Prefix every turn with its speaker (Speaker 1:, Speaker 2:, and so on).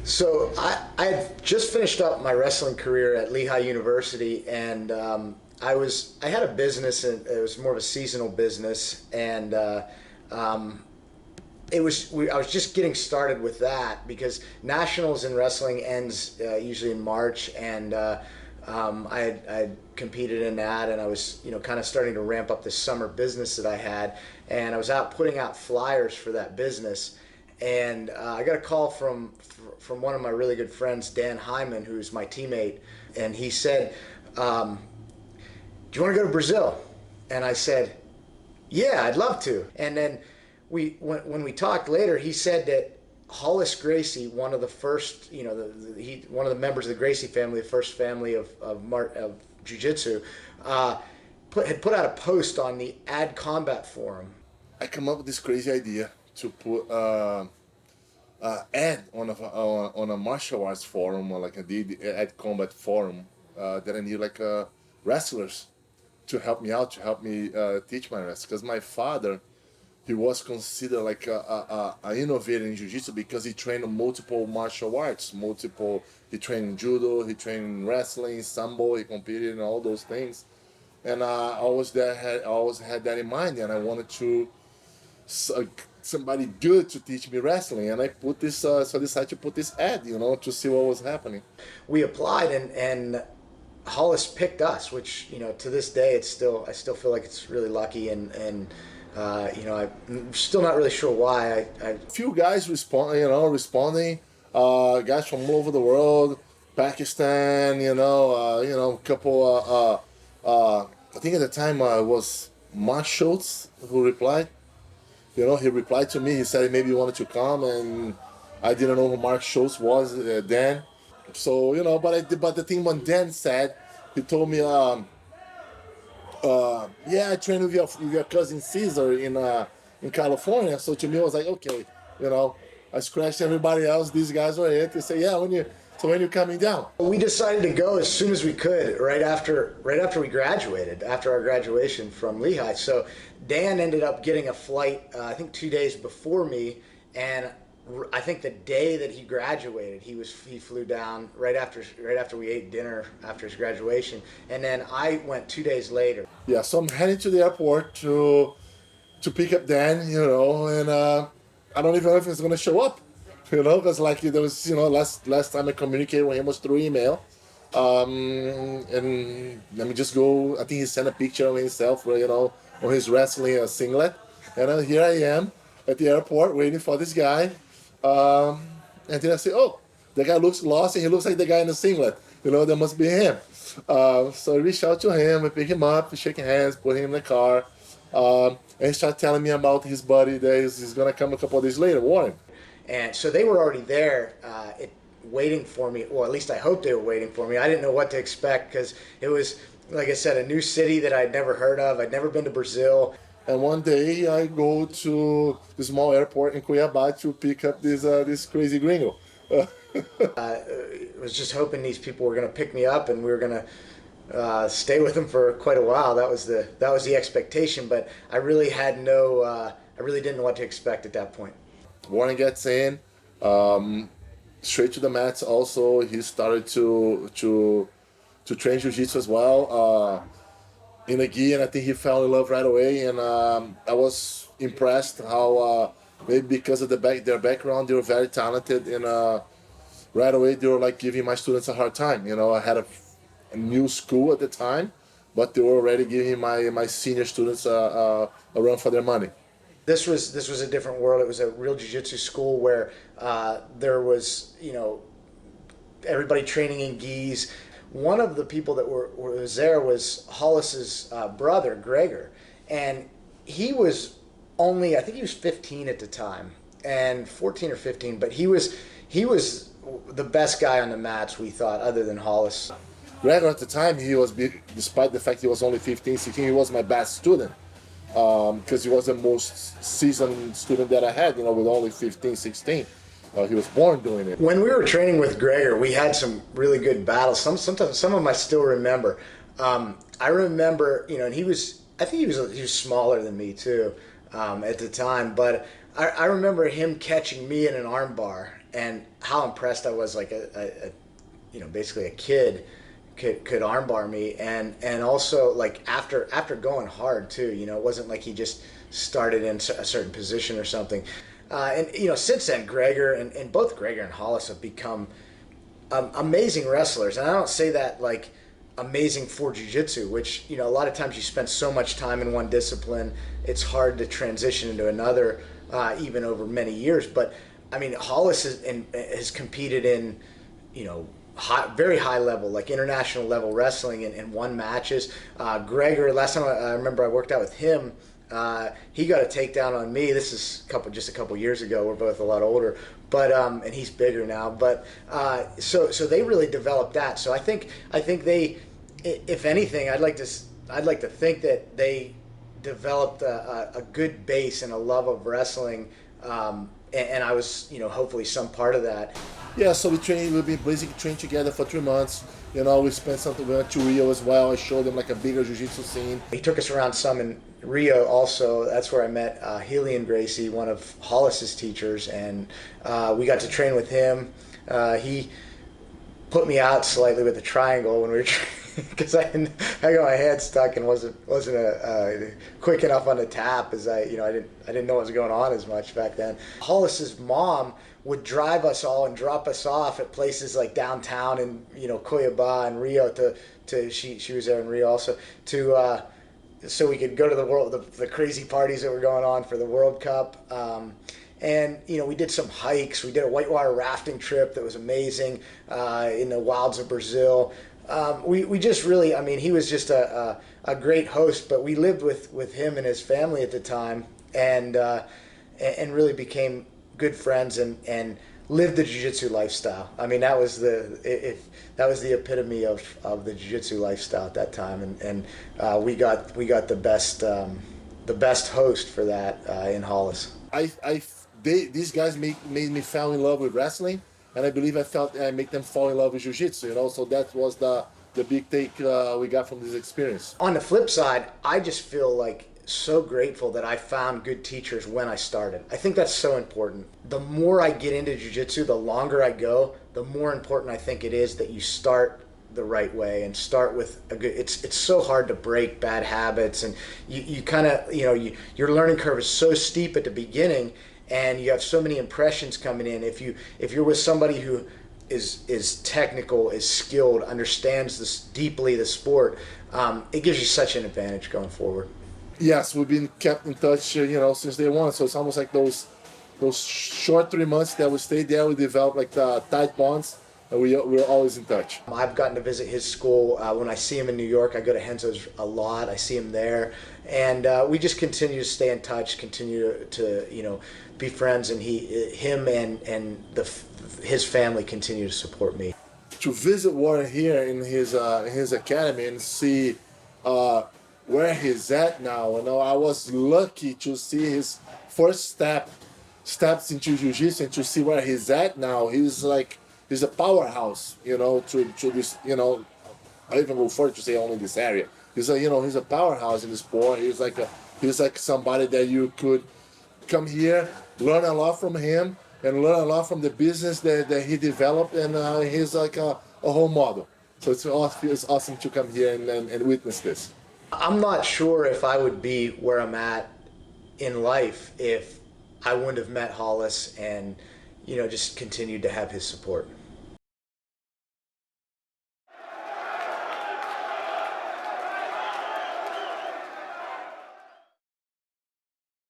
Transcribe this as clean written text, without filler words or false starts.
Speaker 1: So I had just finished up my wrestling career at Lehigh University, and I had a business, and it was more of a seasonal business, and I was just getting started with that because nationals in wrestling ends usually in March, and I competed in that, and I was kind of starting to ramp up this summer business that I had, and I was out putting out flyers for that business, and I got a call from one of my really good friends, Dan Hyman, who's my teammate, and he said, "Do you want to go to Brazil?" And I said, "Yeah, I'd love to." And then when we talked later, he said that Rolles Gracie, one of the first, one of the members of the Gracie family, the first family of jiu-jitsu, had put out a post on the Ad Combat forum.
Speaker 2: I come up with this crazy idea to put ad on a martial arts forum, or like the Ad Combat forum, that I need like wrestlers to help me out, to help me teach my wrestling. Because my father, he was considered like a innovator in jiu-jitsu because he trained multiple martial arts, he trained in judo, he trained in wrestling, sambo, he competed in all those things. And I always had that in mind, and I wanted to somebody good to teach me wrestling, and I put this. So I decided to put this ad, to see what was happening.
Speaker 1: We applied, and Hollis picked us, which to this day I still feel like it's really lucky, and I'm still not really sure why.
Speaker 2: A few guys responding, guys from all over the world, Pakistan, a couple. I think at the time it was Mark Schultz who replied. He replied to me. He said maybe he wanted to come, and I didn't know who Mark Schultz was then. So but the thing when Dan said, he told me, yeah, I trained with your cousin Caesar in California. So to me, I was like, okay, I scratched everybody else. These guys were it. They say, yeah, when you're coming down.
Speaker 1: We decided to go as soon as we could, right after we graduated, after our graduation from Lehigh. So Dan ended up getting a flight, I think 2 days before me, and I think the day that he graduated, he flew down right after we ate dinner after his graduation, and then I went 2 days later.
Speaker 2: Yeah, so I'm heading to the airport to pick up Dan, and I don't even know if he's gonna show up, because like there was, last time I communicated with him was through email, and let me just go. I think he sent a picture of himself, on his wrestling singlet, and here I am at the airport waiting for this guy. And then I say, oh, the guy looks lost, and he looks like the guy in the singlet. That must be him. So I reached out to him, I pick him up, we shake hands, put him in the car, and he started telling me about his buddy that he's going to come a couple of days later, Warren.
Speaker 1: And so they were already there waiting for me, or at least I hope they were waiting for me. I didn't know what to expect because it was, like I said, a new city that I'd never heard of. I'd never been to Brazil.
Speaker 2: And one day I go to the small airport in Cuiabá to pick up this crazy gringo.
Speaker 1: I was just hoping these people were going to pick me up and we were going to stay with them for quite a while. That was the expectation, but I really didn't know what to expect at that point.
Speaker 2: Warren gets in, straight to the mats. Also, he started to train jiu-jitsu as well. In a gi, and I think he fell in love right away, and I was impressed how maybe because of their background, they were very talented, and right away they were like giving my students a hard time. I had a new school at the time, but they were already giving my senior students a run for their money.
Speaker 1: This was a different world. It was a real jiu-jitsu school where there was everybody training in gis. One of the people that was there was Hollis's brother, Gregor, and he was I think he was 15 at the time, and 14 or 15, but he was the best guy on the mats, we thought, other than Hollis.
Speaker 2: Gregor at the time, despite the fact he was only 15, 16, he was my best student, because he was the most seasoned student that I had, with only 15, 16. He was born doing it.
Speaker 1: When we were training with Gregor, we had some really good battles. Some of them I still remember. I remember, and I think he was smaller than me too at the time. But I remember him catching me in an arm bar, and how impressed I was, like basically a kid could armbar me, and also like after going hard too. It wasn't like he just started in a certain position or something. And since then, Gregor and both Gregor and Hollis have become amazing wrestlers. And I don't say that like amazing for jiu-jitsu, which a lot of times you spend so much time in one discipline, it's hard to transition into another, even over many years. But I mean, Hollis has competed in very high level, like international level wrestling, and won matches. Gregor, last time I remember I worked out with him, he got a takedown on me. This is just a couple years ago. We're both a lot older, but and he's bigger now. But so they really developed that. So I think they, if anything, I'd like to think that they developed a good base and a love of wrestling. And I was, hopefully some part of that.
Speaker 2: Yeah, so we've been basically trained together for 3 months. We spent something, we went to Rio as well. I showed them like a bigger jiu-jitsu scene.
Speaker 1: He took us around some in Rio also. That's where I met Rolles Gracie, one of Hollis's teachers, and we got to train with him. He put me out slightly with a triangle when we were because I got my head stuck and wasn't quick enough on the tap, as I didn't know what was going on as much back then. Hollis's mom would drive us all and drop us off at places like downtown in Cuiabá and Rio she was there in Rio also so we could go to the crazy parties that were going on for the World Cup. And we did some hikes. We did a whitewater rafting trip that was amazing in the wilds of Brazil. We just really, he was just a great host. But we lived with him and his family at the time, and really became good friends and lived the jiu-jitsu lifestyle. That was the epitome of the jiu-jitsu lifestyle at that time, and we got the best host for that in Hollis.
Speaker 2: These guys made me fall in love with wrestling, and I believe I make them fall in love with jiu-jitsu. So that was the big take we got from this experience.
Speaker 1: On the flip side, I just feel like so grateful that I found good teachers when I started. I think that's so important. The more I get into jiu-jitsu, the longer I go, the more important I think it is that you start the right way and start with a good. It's so hard to break bad habits, and you kind of your learning curve is so steep at the beginning, and you have so many impressions coming in. If you're with somebody who is technical, is skilled, understands this deeply the sport, it gives you such an advantage going forward.
Speaker 2: Yes, we've been kept in touch, since day one. So it's almost like those short 3 months that we stayed there, we developed like the tight bonds, and we're always in touch.
Speaker 1: I've gotten to visit his school. When I see him in New York, I go to Henzo's a lot. I see him there, and we just continue to stay in touch, continue to be friends, and him and his family continue to support me.
Speaker 2: To visit Warren here in his academy and see where he's at now. I was lucky to see his first steps into jiu-jitsu and to see where he's at now. He's a powerhouse, to this, I even go further to say only this area. He's a powerhouse in the sport. He's like somebody that you could come here, learn a lot from him, and learn a lot from the business that he developed, and he's like a whole model. So it's awesome to come here and witness this.
Speaker 1: I'm not sure if I would be where I'm at in life if I wouldn't have met Hollis and just continued to have his support.